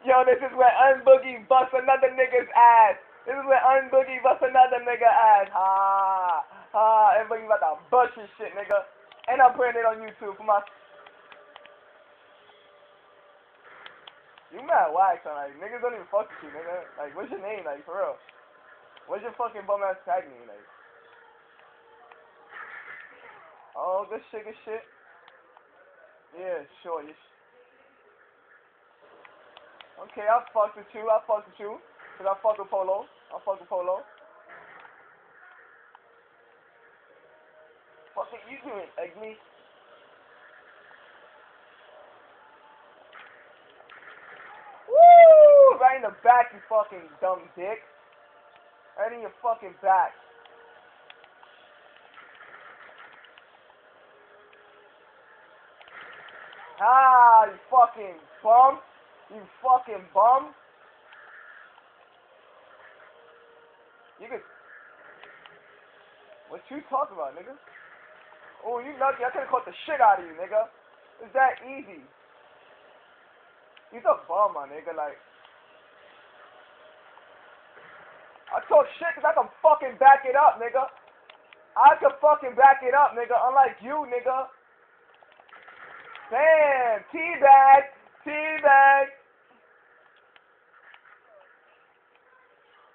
Yo, this is where Mboogiie busts another nigga's ass. This is where Mboogiie busts another nigga ass. Ha ha. Mboogiie about to bust his shit, nigga. And I'm putting it on YouTube for my. You mad whack, son? Like niggas don't even fuck with you, nigga. Like, what's your name, like for real? What's your fucking bum ass tag name, like? Oh, good shit, good shit. Yeah, sure. Okay, I fuck with you. Cause I fuck with Polo. Fuck it, you doing, ugly? Woo! Right in the back, you fucking dumb dick. Right in your fucking back. Ah, you fucking bum. You fucking bum. You could. What you talking about, nigga? Oh, you lucky. I could've caught the shit out of you, nigga. It's that easy. You's a bum, my nigga. Like, I talk shit because I can fucking back it up, nigga. I can fucking back it up, nigga. Unlike you, nigga. Damn, teabag.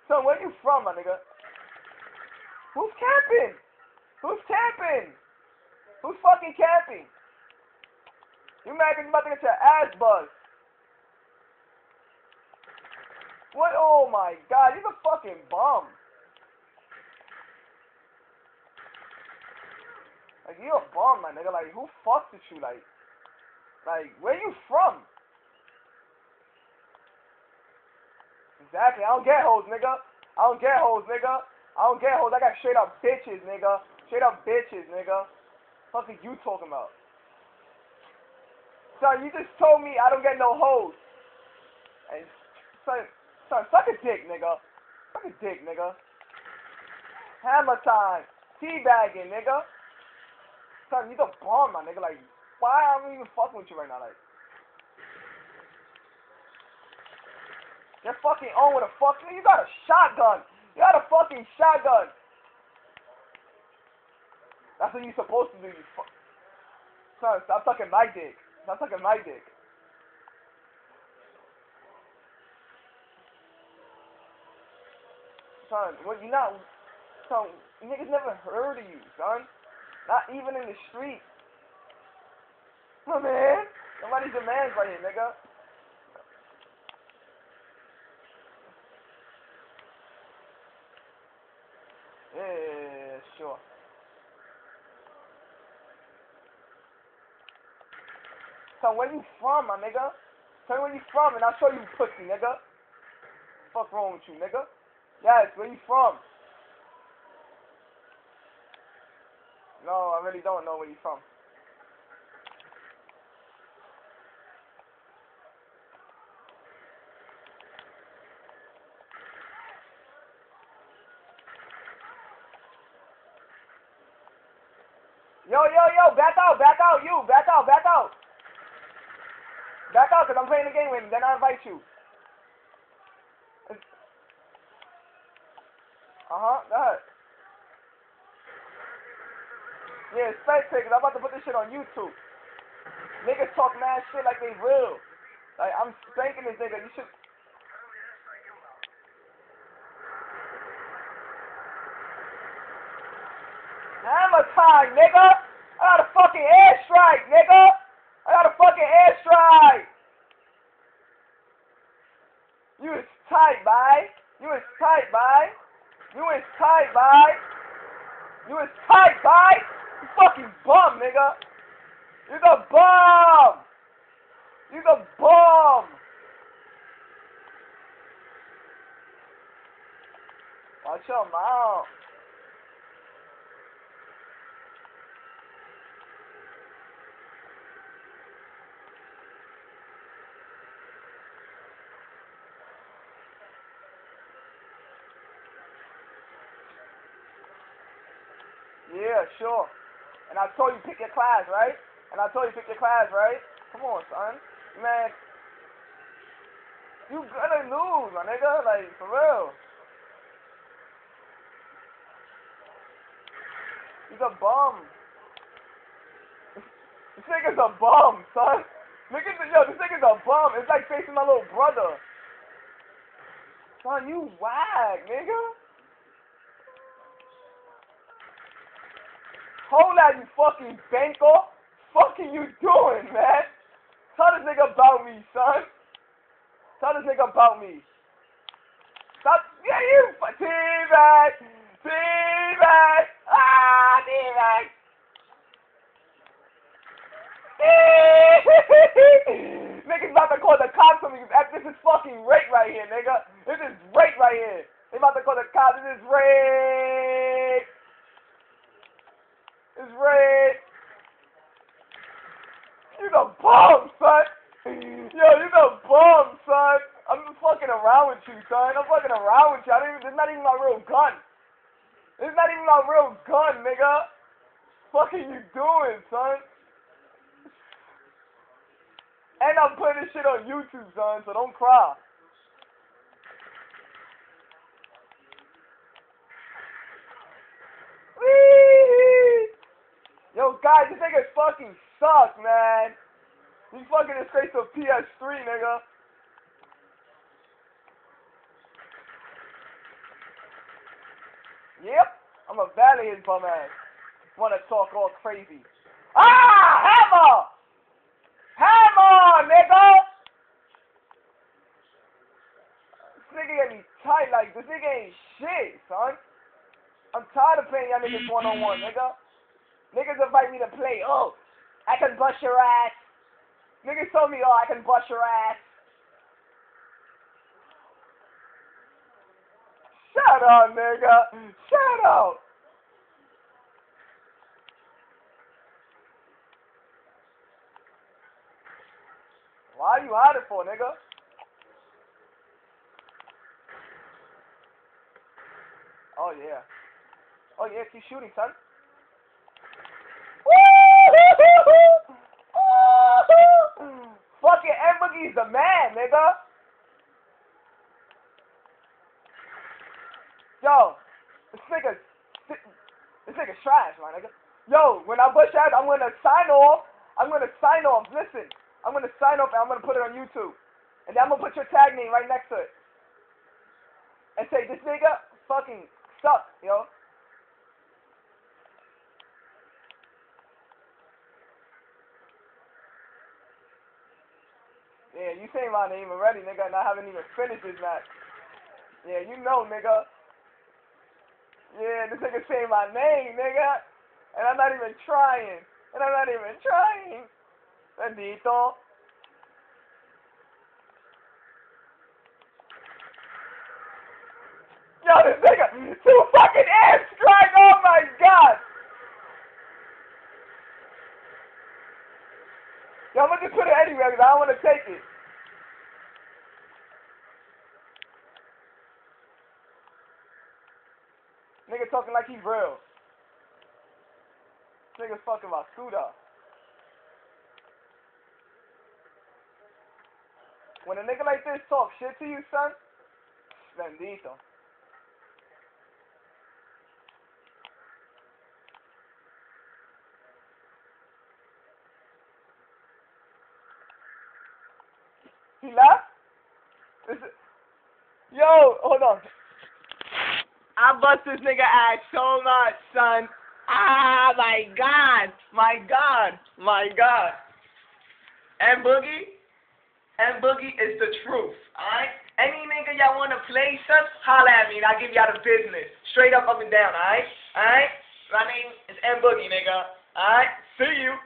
So where you from, my nigga? Who's camping? Who's fucking camping? You mad 'cause you about to get your ass buzzed. What? Oh my god, you're a fucking bum. Like, you're a bum, my nigga. Like, who fucks with you? Like, where you from? Exactly. I don't get hoes, nigga. I got straight up bitches, nigga. Fuck are you talking about? Son, you just told me I don't get no hoes. And son, suck a dick, nigga. Hammer time. Teabagging, nigga. Son, you the bum, my nigga. Like, why am I even fucking with you right now? Like, you're fucking on with a fucking. You got a shotgun. That's what you're supposed to do, you fuck. Son, stop sucking my dick. Son, what you not? Son, niggas never heard of you, son. Not even in the street. My man. Nobody's your man right here, nigga. Yeah, sure. So where you from, my nigga? Tell me where you from and I'll show you pussy, nigga. Fuck wrong with you, nigga? Yes, where you from? No, I really don't know where you from. Yo, back out, you, back out. Back out, cause I'm playing the game with him, then I invite you. Go ahead. Yeah, spectate, cause I'm about to put this shit on YouTube. Niggas talk mad shit like they real. Like, I'm spanking this nigga, you should... Hammer time, nigga! I got a fucking airstrike, nigga! You is tight, bye. You fucking bum, nigga. You the bum. Watch your mouth. Yeah, sure. And I told you pick your class, right? Come on, son. Man, You gonna lose, my nigga. Like, for real. He's a bum. This nigga's a bum, son. Yo, this nigga's a bum. It's like facing my little brother. Son, you whack, nigga. Hold that, you fucking banker. Fucking you doing, man? Tell this nigga about me, son. Tell this nigga about me. Stop. Yeah, you. Teabag. Teabag. Ah, teabag. Niggas about to call the cops on me because this is fucking rape right here, nigga. This is rape right here. They about to call the cops. This is rape. It's rape. You the bum, son. Yo, you the bum, son. I'm just fucking around with you, son. I'm fucking around with you. This is not even my real gun. This is not even my real gun, nigga. Fucking you doing, son? And I'm putting this shit on YouTube, son, so don't cry. Whee! Yo, guys, this nigga fucking sucks, man. You fucking disgrace to PS3, nigga. Yep, I'm a valley his bum ass. Wanna talk all crazy. Ah! Hammer! Hammer, nigga! This nigga get me tight like this nigga ain't shit, son. I'm tired of playing y'all niggas one-on-one, nigga. Niggas invite me to play. Oh, I can bust your ass. Niggas told me, oh, I can bust your ass. Shut up, nigga. Shut up. Why are you hiding for, nigga? Oh, yeah. Oh, yeah, keep shooting, son. Fucking Mboogiie's the man, nigga. Yo, this nigga's trash, my nigga. Yo, when I bust out, I'm gonna sign off. Listen, I'm gonna sign off and I'm gonna put it on YouTube. And then I'm gonna put your tag name right next to it. And say, this nigga fucking sucks, yo. Yeah, you saying my name already, nigga, and I haven't even finished this match. Yeah, you know, nigga. Yeah, this nigga saying my name, nigga. And I'm not even trying. Bendito. Yo, this nigga, 2 fucking airstrike, oh my god. Yo, I'm gonna just put it anywhere because I don't want to take it. Nigga talking like he's real. This nigga's fucking my scooter. When a nigga like this talk shit to you, son, bendito. He left? Yo, hold on. I bust this nigga ass so much, son. Ah, my God. Mboogiie is the truth, alright? Any nigga y'all wanna play, son, holla at me and I'll give y'all the business. Straight up and down, alright? Alright? My name is Mboogiie, nigga. Alright? See you.